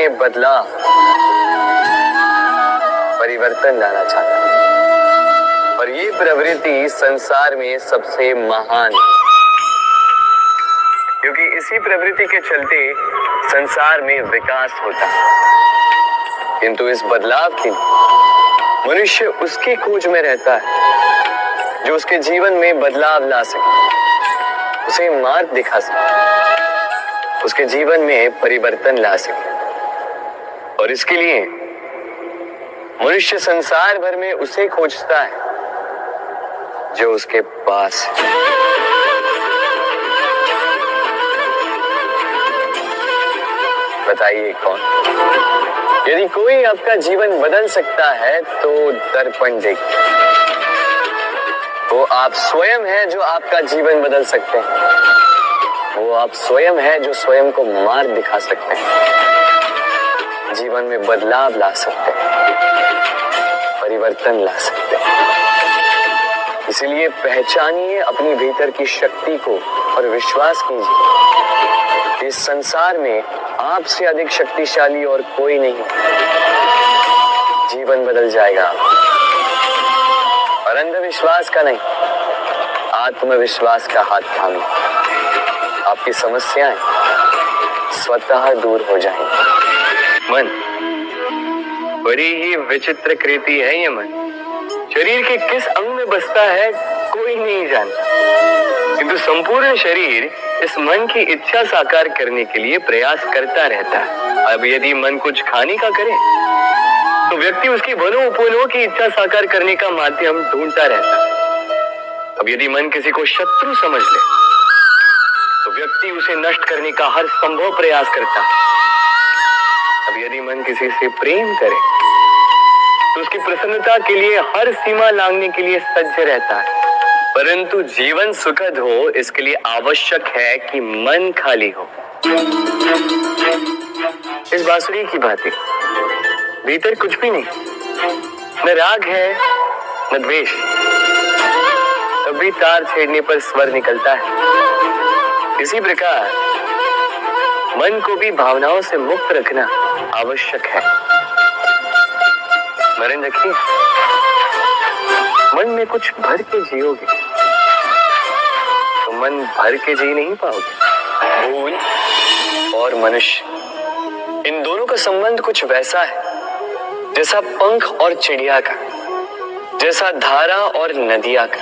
ये बदलाव परिवर्तन लाना चाहता है और ये प्रवृत्ति संसार में सबसे महान है, क्योंकि इसी प्रवृत्ति के चलते संसार में विकास होता है। किंतु इस बदलाव के लिए मनुष्य उसकी खोज में रहता है जो उसके जीवन में बदलाव ला सके, उसे मार्ग दिखा सके, उसके जीवन में परिवर्तन ला सके। और इसके लिए मनुष्य संसार भर में उसे खोजता है जो उसके पास है। बताइए कौन? यदि कोई आपका जीवन बदल सकता है तो दर्पण देखिए। वो आप स्वयं हैं जो आपका जीवन बदल सकते हैं। वो आप स्वयं हैं जो स्वयं को मार्ग दिखा सकते हैं, जीवन में बदलाव ला सकते हैं, परिवर्तन ला सकते हैं। इसलिए पहचानिए अपनी भीतर की शक्ति को और विश्वास कीजिए। इस संसार में आपसे अधिक शक्तिशाली और कोई नहीं। जीवन बदल जाएगा और अंधविश्वास का नहीं, आत्मविश्वास का हाथ थामिए। आपकी समस्याएं स्वतः दूर हो जाएंगी। मन बड़ी ही विचित्र कृति है। ये मन शरीर के किस अंग में बसता है कोई नहीं जानता, किंतु संपूर्ण शरीर इस मन की इच्छा साकार करने के लिए प्रयास करता रहता है। अब यदि मन कुछ खाने का करे तो व्यक्ति उसकी वनो उपवनों की इच्छा साकार करने का माध्यम ढूंढता रहता है। अब यदि मन किसी को शत्रु समझ ले तो व्यक्ति उसे नष्ट करने का हर संभव प्रयास करता है। अब यदि मन किसी से प्रेम करे तो उसकी प्रसन्नता के लिए हर सीमा लांघने के लिए सज्ज रहता है। परंतु जीवन सुखद हो इसके लिए आवश्यक है कि मन खाली हो। इस बांसुरी की भांति भीतर कुछ भी नहीं, न राग है न द्वेष, तब भी तार छेड़ने पर स्वर निकलता है। इसी प्रकार मन को भी भावनाओं से मुक्त रखना आवश्यक है। स्मरण रखिए, मन में कुछ भर के जियोगे तो मन भर के जी नहीं पाओगे। भूल और मनुष्य, इन दोनों का संबंध कुछ वैसा है जैसा पंख और चिड़िया का, जैसा धारा और नदिया का।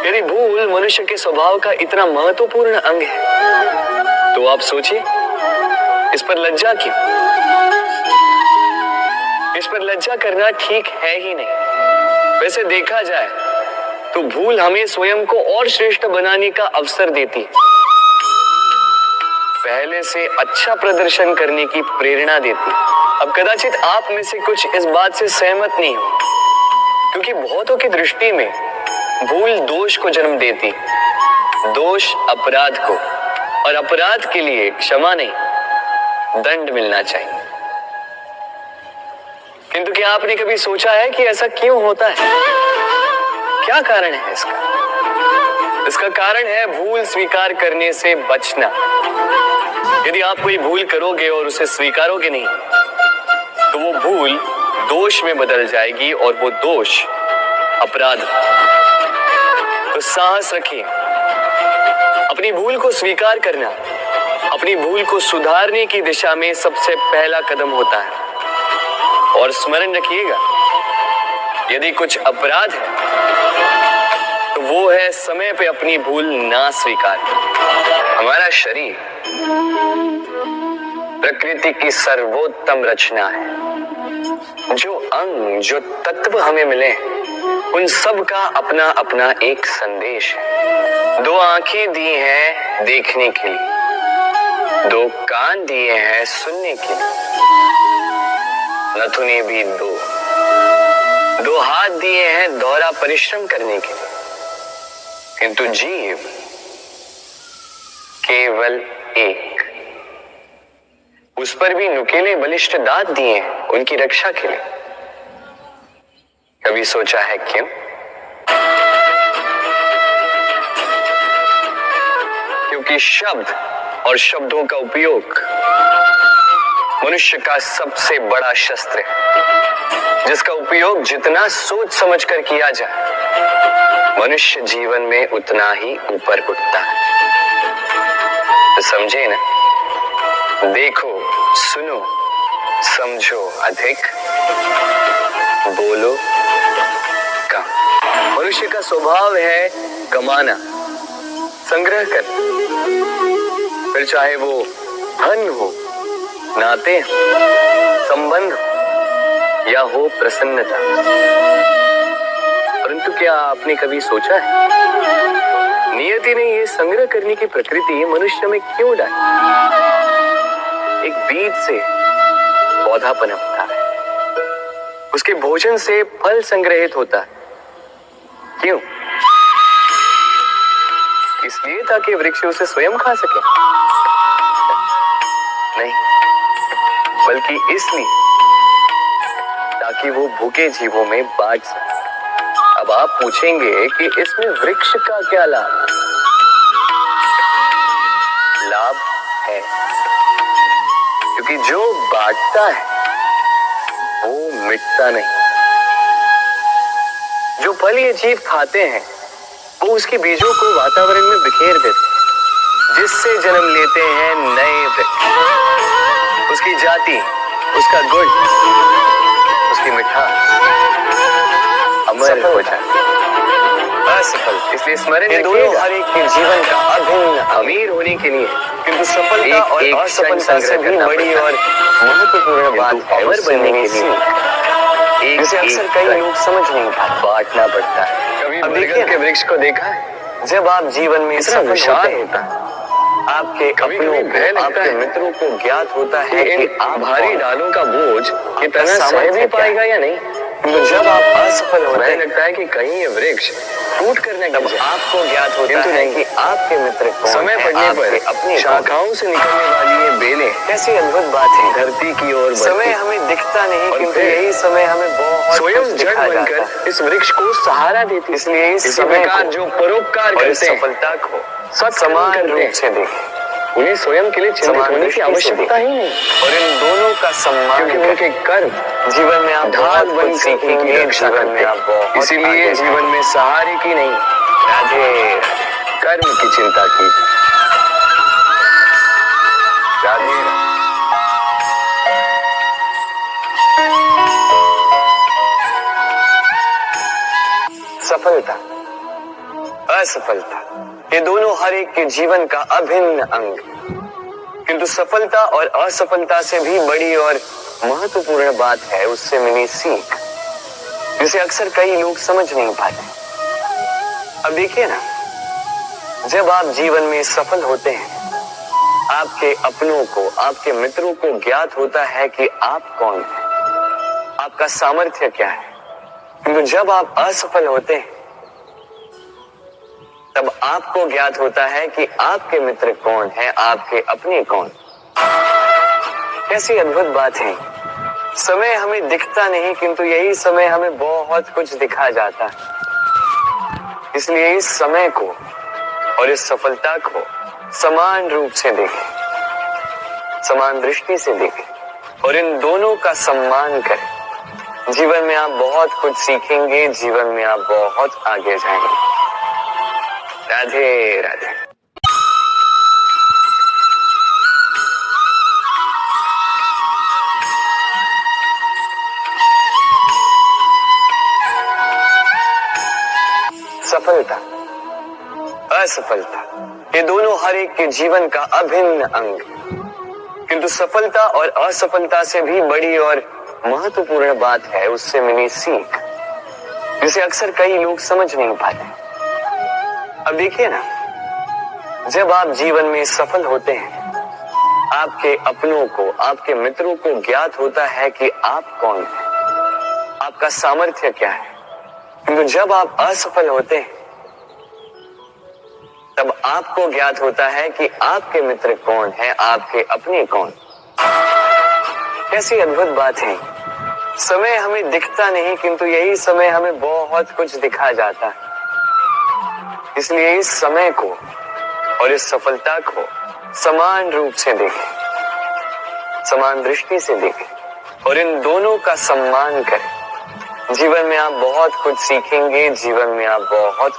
यदि भूल मनुष्य के स्वभाव का इतना महत्वपूर्ण अंग है तो आप सोचिए, इस पर लज्जा क्यों? इस पर लज्जा करना ठीक है ही नहीं। वैसे देखा जाए तो भूल हमें स्वयं को और श्रेष्ठ बनाने का अवसर देती है, पहले से अच्छा प्रदर्शन करने की प्रेरणा देती है। अब कदाचित आप में से कुछ इस बात से सहमत नहीं हो, क्योंकि बहुतों की दृष्टि में भूल दोष को जन्म देती, दोष अपराध को, और अपराध के लिए क्षमा नहीं, दंड मिलना चाहिए। किंतु क्या आपने कभी सोचा है कि ऐसा क्यों होता है? क्या कारण है इसका? इसका कारण है भूल स्वीकार करने से बचना। यदि आप कोई भूल करोगे और उसे स्वीकारोगे नहीं तो वो भूल दोष में बदल जाएगी और वो दोष अपराध। तो साहस रखिए, अपनी भूल को स्वीकार करना अपनी भूल को सुधारने की दिशा में सबसे पहला कदम होता है। और स्मरण रखिएगा, यदि कुछ अपराध है तो वो है समय पे अपनी भूल ना स्वीकार। हमारा शरीर प्रकृति की सर्वोत्तम रचना है। जो अंग, जो तत्व हमें मिले उन सब का अपना अपना एक संदेश है। दो आंखें दी हैं देखने के लिए, दो कान दिए हैं सुनने के लिए, नथुने भी दो हाथ दिए हैं दोहरा परिश्रम करने के लिए, किंतु जीव केवल एक। उस पर भी नुकीले बलिष्ठ दांत दिए हैं उनकी रक्षा के लिए। कभी सोचा है क्यों? क्योंकि शब्द और शब्दों का उपयोग मनुष्य का सबसे बड़ा शस्त्र है, जिसका उपयोग जितना सोच समझ कर किया जाए, मनुष्य जीवन में उतना ही ऊपर उठता है। तो समझे ना, देखो, सुनो, समझो अधिक, बोलो कम। मनुष्य का स्वभाव है कमाना, संग्रह कर, फिर चाहे वो धन हो, नाते हो, संबंध हो, या हो प्रसन्नता। परंतु क्या आपने कभी सोचा है, नियति ने ये संग्रह करने की प्रकृति मनुष्य में क्यों डाली? एक बीज से पौधा पनपता है, उसके भोजन से फल संग्रहित होता है। क्यों? इसलिए ताकि वृक्ष उसे स्वयं खा सके? नहीं, बल्कि इसलिए ताकि वो भूखे जीवों में बांट सके। अब आप पूछेंगे कि इसमें वृक्ष का क्या लाभ? लाभ है, क्योंकि जो बांटता है वो मिटता नहीं। जो फल ये जीव खाते हैं वो उसके बीजों को वातावरण में बिखेर देते हैं, जिससे जन्म लेते हैं नए वृक्ष। उसकी जाति, उसका गुण, उसकी मिठास अमर हो जाती है। असफल, इसलिए स्मरण रखिएगा, हर एक के जीवन का अभिन्न अमीर होने के लिए किंतु सफलता और असफलता से भी बड़ी और महत्वपूर्ण बात है अमर बनने के लिए, जिसे अक्सर कई लोग समझ नहीं पाते, बांटना पड़ता है। कभी बरगद के वृक्ष को देखा है? जब आप जीवन में इतना विशाल होता है, आपके अपनों को, आपके मित्रों को ज्ञात होता है कि आप भारी डालों का बोझ कितना सह भी पाएगा या नहीं। तो जब आप असफल होते हैं, लगता है कि कहीं ये वृक्ष टूट कर न गिर जाए। आपको ज्ञात होता है कि आपके मित्र कौन समय पड़ने पर अपनी शाखाओं से निकलने वाली ये बेलें, कैसी अद्भुत बात है, धरती की ओर। समय हमें दिखता नहीं, किंतु यही समय हमें बहुत स्वयं जड़ बनकर इस वृक्ष को सहारा देती। इसलिए इस समय का जो परोपकार करते हैं, सफलता को समान रूप से देखें। उन्हें स्वयं के लिए चिंतित होने की आवश्यकता ही नहीं, और इन दोनों का सम्मान, क्योंकि उनके कर्म जीवन में आप ढाल बन सीखेंगे, जीवन में आप बहुत। इसीलिए जीवन में सहारे की नहीं, राधे कर्म की चिंता की। राधे सफलता, असफलता, ये दोनों हर एक के जीवन का अभिन्न अंग, किंतु सफलता और असफलता से भी बड़ी और महत्वपूर्ण बात है उससे मिली सीख, जिसे अक्सर कई लोग समझ नहीं पाते। अब देखिए ना, जब आप जीवन में सफल होते हैं, आपके अपनों को, आपके मित्रों को ज्ञात होता है कि आप कौन हैं, आपका सामर्थ्य क्या है। किंतु जब आप असफल होते हैं, तब आपको ज्ञात होता है कि आपके मित्र कौन है, आपके अपने कौन। कैसी अद्भुत बात है। समय हमें दिखता नहीं, किंतु यही समय हमें बहुत कुछ दिखा जाता है। इसलिए इस समय को और इस सफलता को समान रूप से देखें, समान दृष्टि से देखें, और इन दोनों का सम्मान करें। जीवन में आप बहुत कुछ सीखेंगे, जीवन में आप बहुत आगे जाएंगे। राधे राधे। सफलता, असफलता, ये दोनों हर एक के जीवन का अभिन्न अंग, किंतु सफलता और असफलता से भी बड़ी और महत्वपूर्ण बात है उससे मिली सीख, जिसे अक्सर कई लोग समझ नहीं पाते। अब देखिए ना, जब आप जीवन में सफल होते हैं, आपके अपनों को, आपके मित्रों को ज्ञात होता है कि आप कौन हैं, आपका सामर्थ्य क्या है। किंतु जब आप असफल होते हैं, तब आपको ज्ञात होता है कि आपके मित्र कौन है, आपके अपने कौन। कैसी अद्भुत बात है। समय हमें दिखता नहीं, किंतु यही समय हमें बहुत कुछ दिखा जाता है। इसलिए इस समय को और इस सफलता को समान रूप से देखें, समान दृष्टि से देखें और इन दोनों का सम्मान करें। जीवन में आप बहुत कुछ सीखेंगे, जीवन में आप बहुत